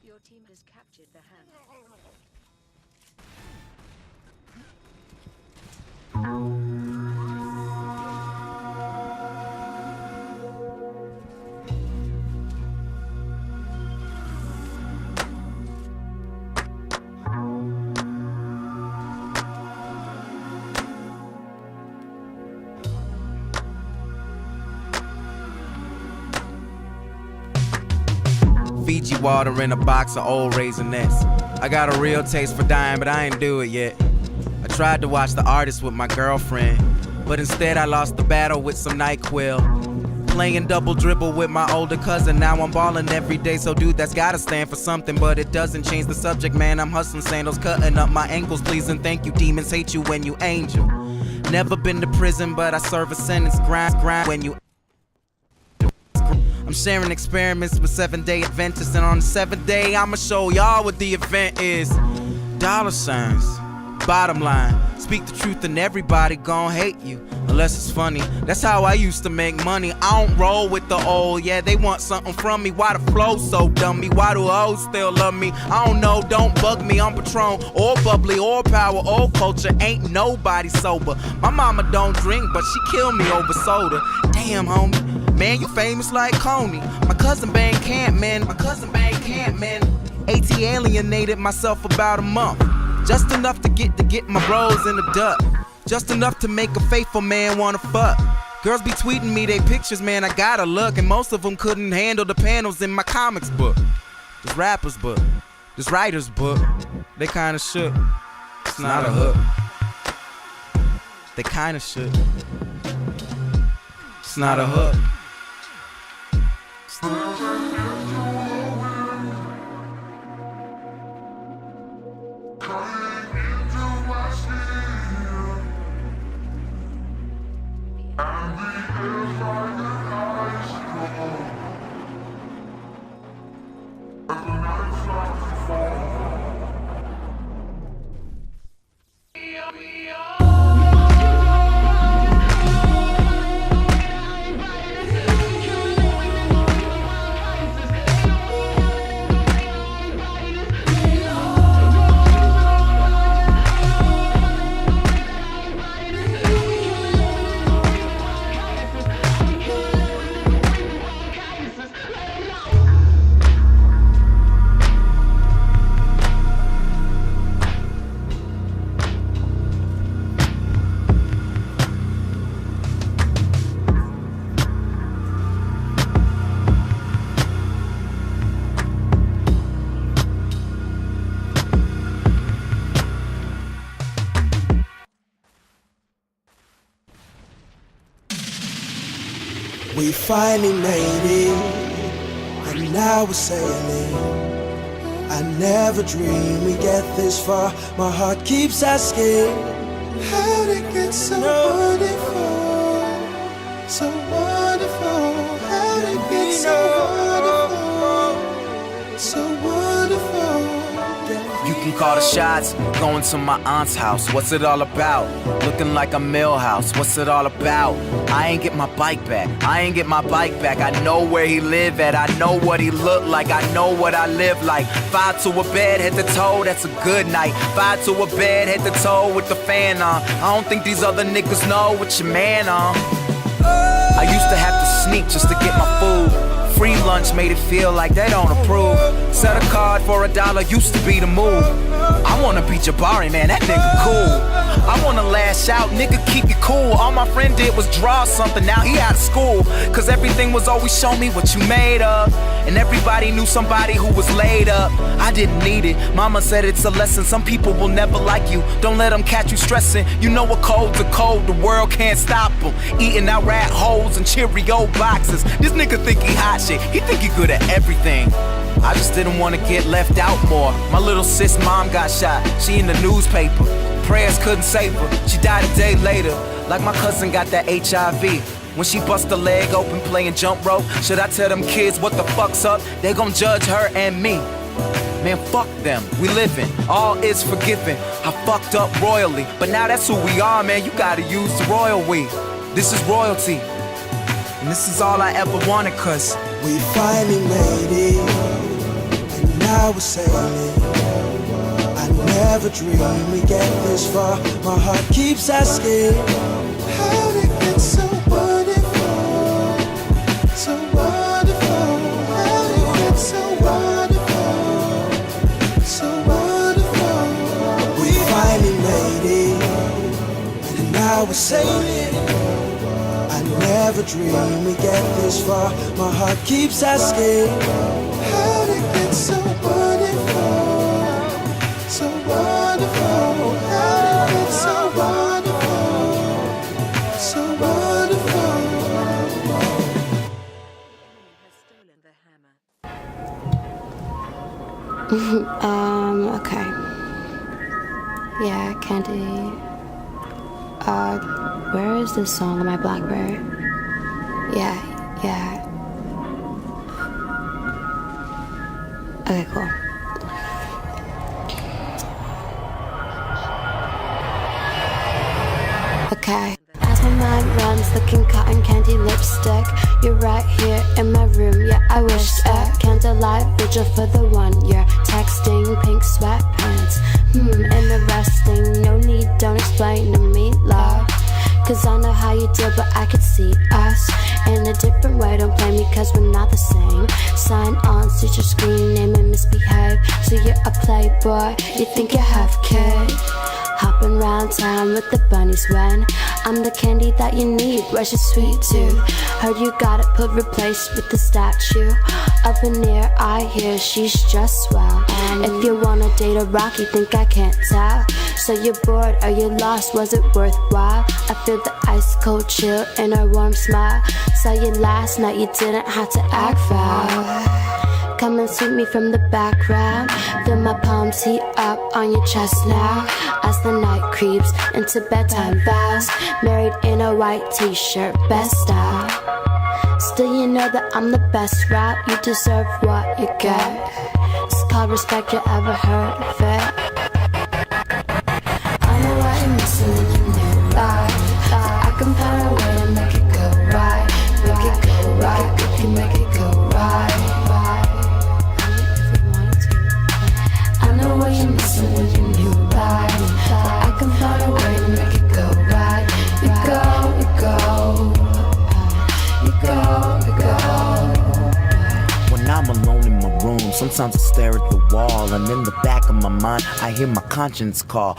Your team has captured the hammer. Fiji water in a box of old Raisinets. I got a real taste for dying, but I ain't do it yet. I tried to watch The Artist with my girlfriend, but instead I lost the battle with some NyQuil. Playing double dribble with my older cousin, now I'm ballin' every day, so dude, that's gotta stand for something. But it doesn't change the subject, man, I'm hustling sandals, cutting up my ankles, please and thank you. Demons hate you when you angel. Never been to prison, but I serve a sentence, grind when you. I'm sharing experiments with 7-day Adventists, and on the 7th day, I'ma show y'all what the event is. Dollar signs, bottom line, speak the truth and everybody gon' hate you, unless it's funny. That's how I used to make money. I don't roll with the old, yeah, they want something from me. Why the flow so dummy? Why do hoes still love me? I don't know, don't bug me. I'm Patron, or bubbly, or power, or culture. Ain't nobody sober. My mama don't drink, but she killed me over soda. Damn, homie. Man, you famous like Coney. My cousin bang camp, man. AT alienated myself about a month. Just enough to get my bros in the duck. Just enough to make a faithful man wanna fuck. Girls be tweeting me they pictures, man, I gotta look. And most of them couldn't handle the panels in my comics book. This rapper's book, this writer's book. They kinda shook. It's not a hook. They kinda shook. It's not a hook. We finally made it, and now we're sailing. I never dreamed we'd get this far. My heart keeps asking, how'd it get so wonderful? So wonderful, how'd it get so wonderful? So wonderful. You can call the shots, going to my aunt's house. What's it all about? Looking like a Millhouse. What's it all about? I ain't get my bike back. I know where he live at. I know what he look like. I know what I live like. 5 to a bed, head to toe, that's a good night. 5 to a bed, head to toe with the fan on. I don't think these other niggas know what your man on. I used to have to sneak just to get my food. Free lunch made it feel like they don't approve. Set a card for $1 used to be the move. I wanna be Jabari, man, that nigga cool. I wanna lash out, nigga, keep it cool. All my friend did was draw something, now he out of school. Cause everything was always show me what you made of. And everybody knew somebody who was laid up. I didn't need it, mama said it's a lesson. Some people will never like you, don't let them catch you stressing. You know what cold's a cold, the world can't stop them. Eating out rat holes and Cheerio boxes. This nigga think he hot shit, he think he good at everything. I just didn't wanna get left out more. My little sis mom got shot, she in the newspaper. Prayers couldn't save her, she died a day later. Like my cousin got that HIV. When she bust her leg open playing jump rope, should I tell them kids what the fuck's up? They gon' judge her and me. Man, fuck them, we living, all is forgiven. I fucked up royally, but now that's who we are, man. You gotta use the royal we. This is royalty, and this is all I ever wanted, cause we finally made it, and now we're sailing. I never dreamed we'd get this far. My heart keeps asking, how did it get so wonderful? So wonderful. How did it get so wonderful? So wonderful. We finally made it, and now we're sailing. I never dreamed we'd get this far. My heart keeps asking, how did it get so wonderful? So wonderful, how did it get so wonderful? So wonderful. Has stolen the hammer. Okay. Yeah, Candy. Where is this song on my Blackberry? Yeah. Okay, cool. Okay. As my mind runs, looking cotton candy lipstick. You're right here in my room, yeah, I wish it. Candlelight vigil for the 1 year. Texting, pink sweatpants. Interesting, no need, don't explain to me, love. Cause I know how you deal, but I could see us in a different way. Don't blame me cause we're not the same. Sign on, switch your screen name and misbehave. So you're a playboy, you think you have kid. Hopping round town with the bunnies when I'm the candy that you need, where's your sweet tooth? Heard you got it put replaced with the statue of an ear, I hear she's just swell. If you wanna date a rock, you think I can't tell. So you're bored, are you lost, was it worthwhile? I feel the ice cold chill in her warm smile. Saw you last night, you didn't have to act foul. Come and sweep me from the background. Feel my palms heat up on your chest now. As the night creeps into bedtime vows. Married in a white t-shirt, best style. Still you know that I'm the best route. You deserve what you get. It's called respect, you ever heard of it? I know what you're missing in your new life. So I can find a way to make it go right. Make it go right, we can make it go right. What you're missing with your new life. So I can find a way to make it go right. You go. when I'm alone in my room, sometimes I stare at the wall, and in the back of my mind I hear my conscience call.